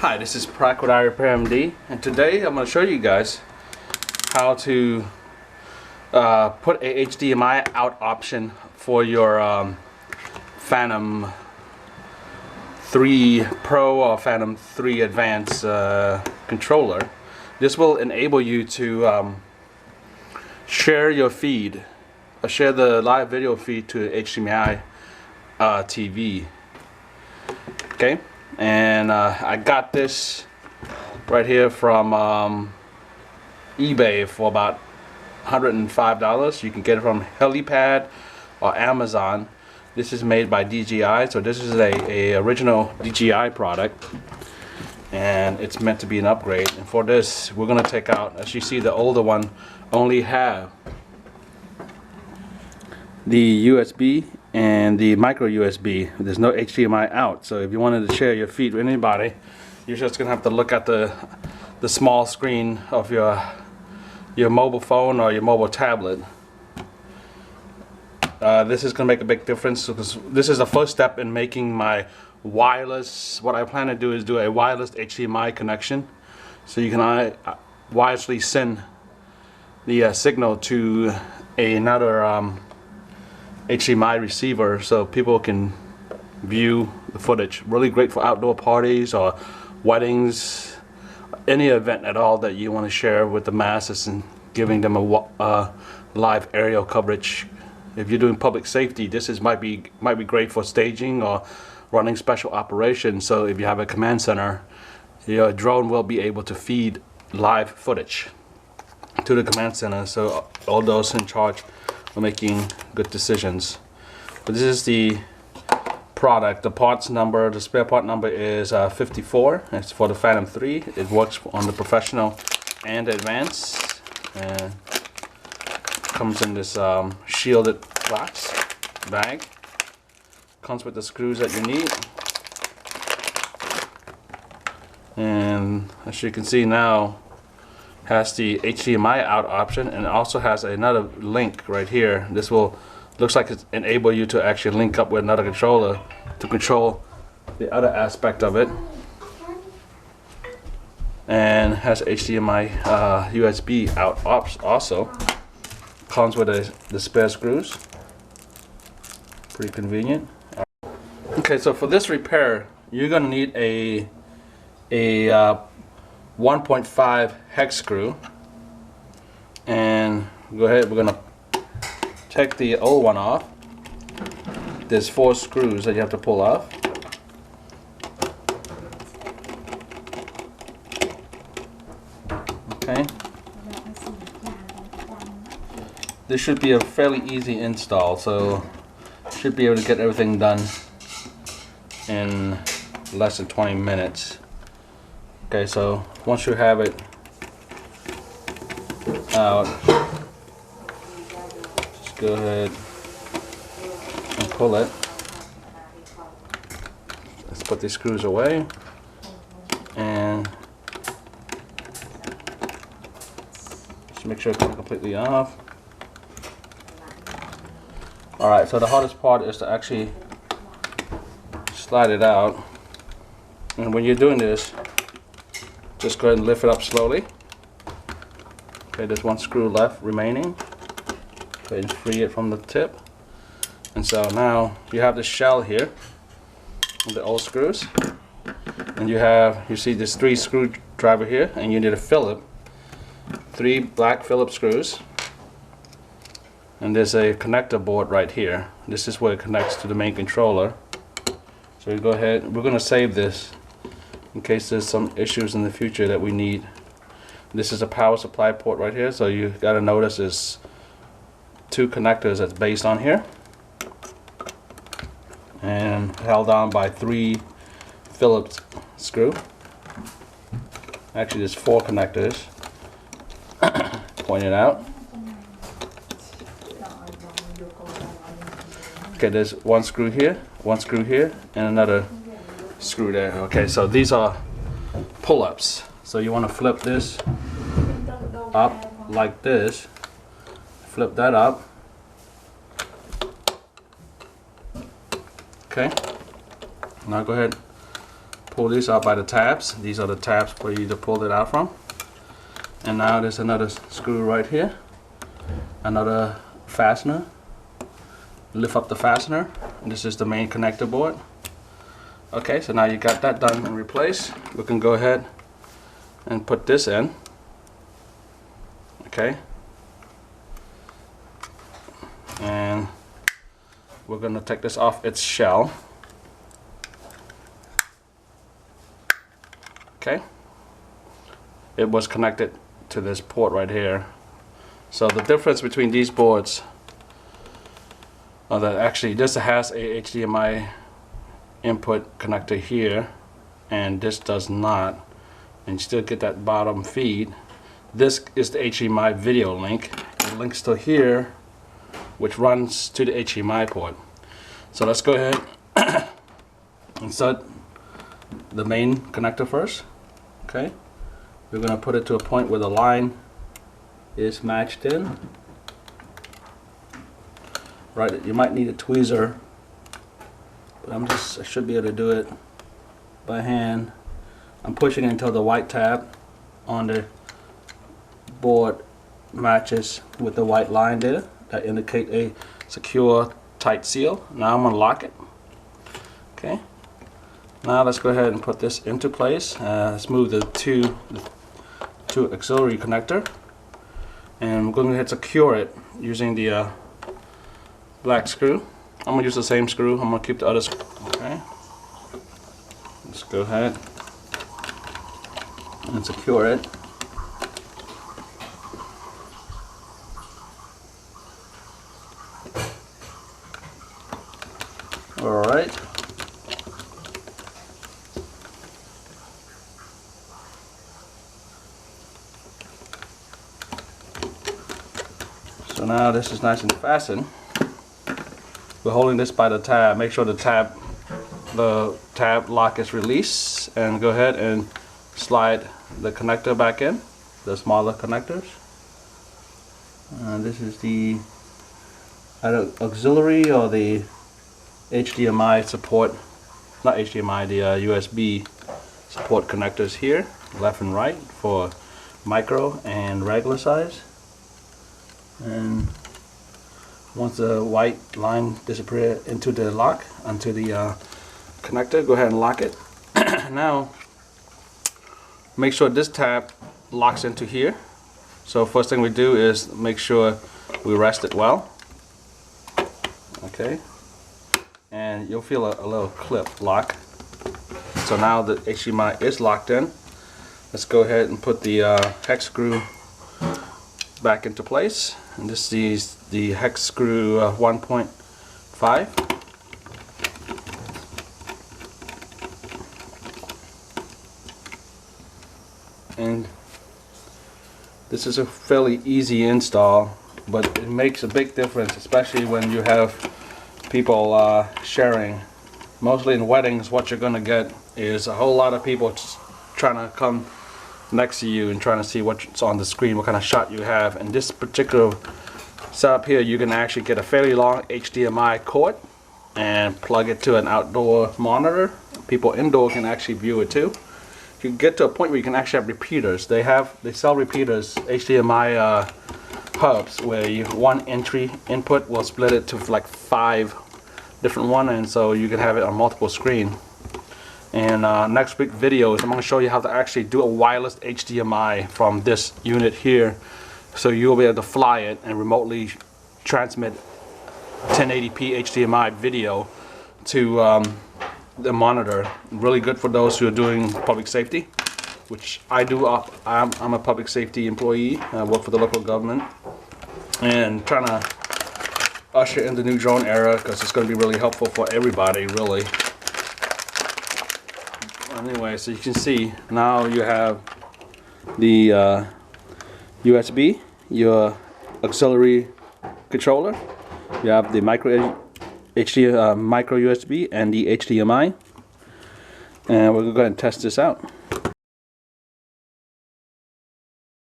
Hi, this is Prac with iRepairMD, and today I'm going to show you guys how to put a HDMI out option for your Phantom 3 Pro or Phantom 3 Advanced controller. This will enable you to share your feed, share the live video feed to HDMI TV. Okay. And I got this right here from eBay for about $105. You can get it from Helipad or Amazon. This is made by DJI, so this is a original DJI product, and it's meant to be an upgrade. And for this, we're gonna take out, as you see, the older one only have the USB and the micro USB. There's no HDMI out, so if you wanted to share your feed with anybody, you're just gonna have to look at the small screen of your mobile phone or your mobile tablet. This is gonna make a big difference because this is the first step in making my wireless. What I plan to do is do a wireless HDMI connection, so you can wirelessly send the signal to another HDMI receiver so people can view the footage. Really great for outdoor parties or weddings, any event at all that you want to share with the masses and giving them a live aerial coverage. If you're doing public safety, this might be great for staging or running special operations. So if you have a command center, your drone will be able to feed live footage to the command center, so all those in charge are making good decisions. But this is the product. The parts number, the spare part number is 54. It's for the Phantom 3. It works on the professional and advanced, and comes in this shielded box bag. Comes with the screws that you need, and as you can see now, has the HDMI out option, and it also has another link right here. This looks like it enable you to actually link up with another controller to control the other aspect of it, and has HDMI USB out also. Comes with the spare screws. Pretty convenient. Okay, so for this repair, you're gonna need a 1.5 hex screw, and go ahead, we're gonna take the old one off. There's 4 screws that you have to pull off. Okay, this should be a fairly easy install, so should be able to get everything done in less than 20 minutes. Okay, so once you have it out, just go ahead and pull it. Let's put these screws away, and just make sure it's completely off. Alright, so the hardest part is to actually slide it out, and when you're doing this, just go ahead and lift it up slowly. Okay, there's 1 screw left remaining. Go ahead and free it from the tip. And so now you have the shell here with the old screws, and you see this 3 screwdriver here, and you need a Phillips, 3 black Phillips screws, and there's a connector board right here. This is where it connects to the main controller. So you go ahead, we're going to save this in case there's some issues in the future that we need. This is a power supply port right here, so you got to notice there's 2 connectors that's based on here, and held on by 3 Phillips screw. Actually, there's 4 connectors pointed out. Okay, there's 1 screw here, 1 screw here, and another screw there. Okay, so these are pull-ups. So you want to flip this up like this, flip that up. Okay, now go ahead, pull these out by the tabs. These are the tabs where you to pull it out from. And now there's another screw right here, another fastener. Lift up the fastener, and this is the main connector board. Okay, so now you got that done and replaced. We can go ahead and put this in. Okay, and we're going to take this off its shell. Okay, it was connected to this port right here. So the difference between these boards are that actually this has a HDMI input connector here, and this does not, and you still get that bottom feed. This is the HDMI video link. It links to here, which runs to the HDMI port. So let's go ahead and insert the main connector first. Okay, we're going to put it to a point where the line is matched in. Right, you might need a tweezer, but I should be able to do it by hand. I'm pushing until the white tab on the board matches with the white line there that indicate a secure tight seal. Now I'm going to lock it. Okay, now let's go ahead and put this into place. Let's move the two auxiliary connector, and I'm going to hit secure it using the black screw. I'm going to use the same screw. I'm going to keep the other screw. Okay, let's go ahead and secure it. Alright. So now this is nice and fastened. We're holding this by the tab. Make sure the tab lock is released, and go ahead and slide the connector back in, the smaller connectors. This is the auxiliary or the HDMI support, not HDMI, the USB support connectors here, left and right for micro and regular size. And once the white line disappears into the lock, onto the connector, go ahead and lock it. Now, make sure this tab locks into here. So first thing we do is make sure we rest it well. Okay, and you'll feel a little clip lock. So now the HDMI is locked in. Let's go ahead and put the hex screw back into place. And this is the hex screw 1.5. And this is a fairly easy install, but it makes a big difference, especially when you have people sharing. Mostly in weddings, what you're gonna get is a whole lot of people trying to come next to you and trying to see what's on the screen, what kind of shot you have. And this particular setup here, you can actually get a fairly long HDMI cord and plug it to an outdoor monitor. People indoor can actually view it too. You can get to a point where you can actually have repeaters. They sell repeaters, HDMI hubs, where one entry input will split it to like 5 different ones, and so you can have it on multiple screen. And next week videos, I'm going to show you how to actually do a wireless HDMI from this unit here, so you'll be able to fly it and remotely transmit 1080p HDMI video to the monitor. Really good for those who are doing public safety, which I do. I'm a public safety employee. I work for the local government, and trying to usher in the new drone era, because it's going to be really helpful for everybody, really. Anyway, so you can see now you have the USB, your auxiliary controller. You have the micro USB and the HDMI, and we're going to go ahead and test this out.